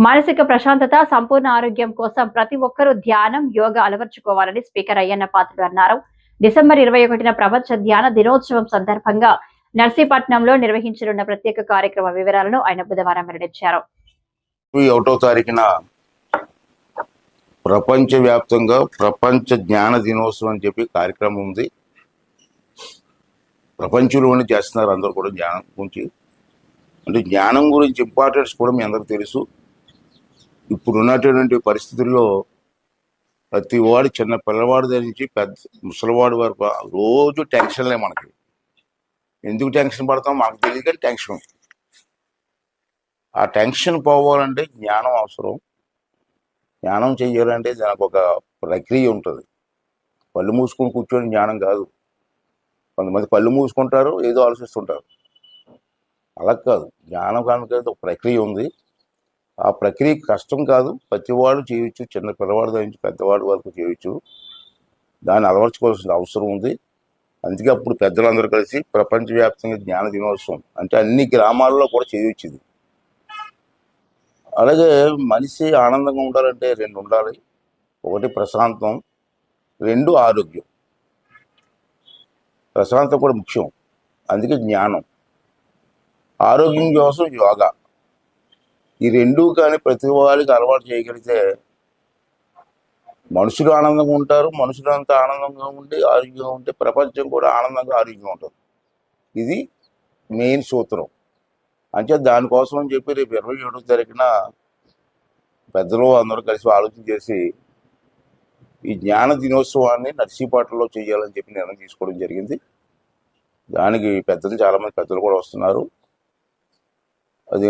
మానసిక ప్రశాంతత, సంపూర్ణ ఆరోగ్యం కోసం ప్రతి ఒక్కరూ ధ్యానం, యోగా అలవర్చుకోవాలని స్పీకర్ అయ్యన్న పాత్రుడు అన్నారు. డిసెంబర్ 21న ప్రపంచ ధ్యాన దినోత్సవం సందర్భంగా నర్సీపట్నంలో నిర్వహించనున్న ప్రత్యేక కార్యక్రమ వివరాలను ఆయన బుధవారం వెల్లడించారు. 21వ తారీఖున ప్రపంచవ్యాప్తంగా ప్రపంచ జ్ఞాన దినోత్సవం అని చెప్పి కార్యక్రమం ఉంది. ప్రపంచంలోనే చేస్తున్నారు అందరూ కూడా జ్ఞానం గురించి. అంటే జ్ఞానం గురించి ఇంపార్టెన్స్ కూడా మీ అందరికి తెలుసు. ఇప్పుడు ఉన్నటువంటి పరిస్థితుల్లో ప్రతి వాడు, చిన్న పిల్లవాడి దగ్గర నుంచి పెద్ద ముసలివాడి వరకు రోజు టెన్షన్లే. మనకి ఎందుకు టెన్షన్ పడతాం మనకు తెలియదు, కానీ టెన్షన్. ఆ టెన్షన్ పోవాలంటే జ్ఞానం అవసరం. జ్ఞానం చెయ్యాలంటే దానికి ఒక ప్రక్రియ ఉంటుంది. కళ్ళు మూసుకొని కూర్చొని జ్ఞానం కాదు. కొంతమంది కళ్ళు మూసుకుంటారు, ఏదో ఆలోచిస్తుంటారు. అలా కాదు. జ్ఞానం కనుక ఒక ప్రక్రియ ఉంది. ఆ ప్రక్రియ కష్టం కాదు, ప్రతివాడు చేయొచ్చు. చిన్న పిల్లవాడి నుంచి పెద్దవాడి వరకు చేయొచ్చు. దాన్ని అలవర్చుకోవాల్సిన అవసరం ఉంది. అందుకే అప్పుడు పెద్దలందరూ కలిసి ప్రపంచవ్యాప్తంగా జ్ఞాన దినోత్సవం అంటే అన్ని గ్రామాల్లో కూడా చేయొచ్చు ఇది. అలాగే మనిషి ఆనందంగా ఉండాలంటే రెండు ఉండాలి. ఒకటి ప్రశాంతం, రెండు ఆరోగ్యం. ప్రశాంతం కూడా ముఖ్యం, అందుకే జ్ఞానం. ఆరోగ్యం కోసం యోగా. ఈ రెండు కానీ ప్రతి వాళ్ళకి అలవాటు చేయగలిగితే మనుషులు ఆనందంగా ఉంటారు. మనుషులంతా ఆనందంగా ఉండి ఆరోగ్యంగా ఉంటే ప్రపంచం కూడా ఆనందంగా ఆరోగ్యంగా ఉంటుంది. ఇది మెయిన్ సూత్రం. అంటే దానికోసం అని చెప్పి రేపు 27వ తారీఖున పెద్దలు అందరూ కలిసి ఆలోచన చేసి ఈ జ్ఞాన దినోత్సవాన్ని నర్సీపట్నంలో చేయాలని చెప్పి నిర్ణయం తీసుకోవడం జరిగింది. దానికి చాలామంది పెద్దలు కూడా వస్తున్నారు. అది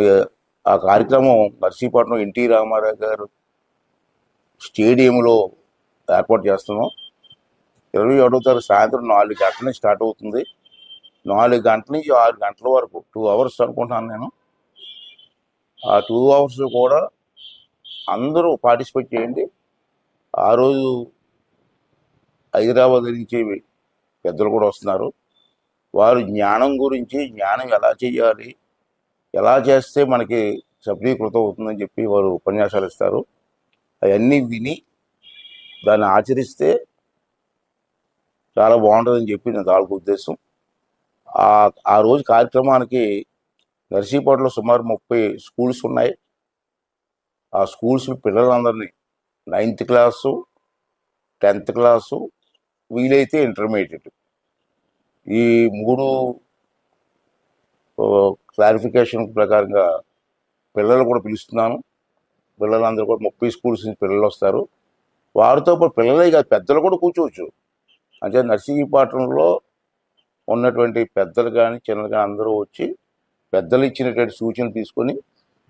ఆ కార్యక్రమం నర్సీపట్నం ఎన్టీ రామారావు గారు స్టేడియంలో ఏర్పాటు చేస్తున్నాం. 27వ తారీఖు సాయంత్రం 4 గంటల నుంచి స్టార్ట్ అవుతుంది. 4 గంటల నుంచి 6 గంటల వరకు 2 అవర్స్ అనుకుంటున్నాను నేను. ఆ 2 అవర్స్ కూడా అందరూ పార్టిసిపేట్ చేయండి. ఆ రోజు హైదరాబాద్ నుంచి పెద్దలు కూడా వస్తున్నారు. వారు జ్ఞానం గురించి, జ్ఞానం ఎలా చేయాలి, ఎలా చేస్తే మనకి సఫలీకృతం అవుతుందని చెప్పి వారు ఉపన్యాసాలు ఇస్తారు. అవన్నీ విని దాన్ని ఆచరిస్తే చాలా బాగుంటుందని చెప్పి నా తాలూకు ఉద్దేశం. ఆ రోజు కార్యక్రమానికి నర్సీపట్నంలో సుమారు 30 స్కూల్స్ ఉన్నాయి. ఆ స్కూల్స్ పిల్లలందరినీ 9th క్లాసు, 10th క్లాసు, వీలైతే ఇంటర్మీడియట్, ఈ 3 క్లారిఫికేషన్ ప్రకారంగా పిల్లలు కూడా పిలుస్తున్నాను. పిల్లలందరూ కూడా 30 స్కూల్స్ నుంచి పిల్లలు వస్తారు. వారితో పాటు పిల్లలే కాదు, పెద్దలు కూడా కూర్చోవచ్చు. అంటే నర్సీపట్నంలో ఉన్నటువంటి పెద్దలు కానీ చిన్నలు కానీ అందరూ వచ్చి పెద్దలు ఇచ్చినటువంటి సూచనలు తీసుకొని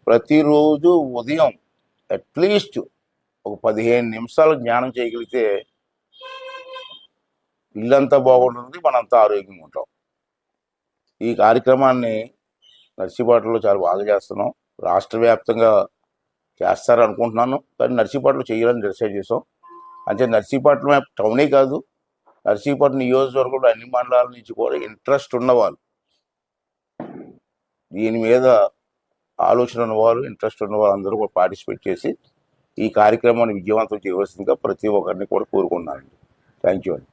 ప్రతిరోజు ఉదయం అట్లీస్ట్ ఒక 15 నిమిషాలు జ్ఞానం చేయగలిగితే ఇల్లంతా బాగుంటుంది, మనంతా ఆరోగ్యంగా ఉంటాం. ఈ కార్యక్రమాన్ని నర్సీపట్నంలో చాలా బాగా చేస్తున్నాం. రాష్ట్ర వ్యాప్తంగా చేస్తారనుకుంటున్నాను, కానీ నర్సీపట్నంలో చేయాలని డిసైడ్ చేసాం. అంటే నర్సీపట్నం టౌనే కాదు, నర్సీపట్నం నియోజకవర్గంలో అన్ని మండలాల నుంచి కూడా ఇంట్రెస్ట్ ఉన్నవాళ్ళు, దీని మీద ఆలోచన ఉన్నవారు, ఇంట్రెస్ట్ ఉన్నవారు అందరూ కూడా పార్టిసిపేట్ చేసి ఈ కార్యక్రమాన్ని విజయవంతం చేయవలసిందిగా ప్రతి ఒక్కరిని కూడా కోరుకున్నానండి. థ్యాంక్ యూ అండి.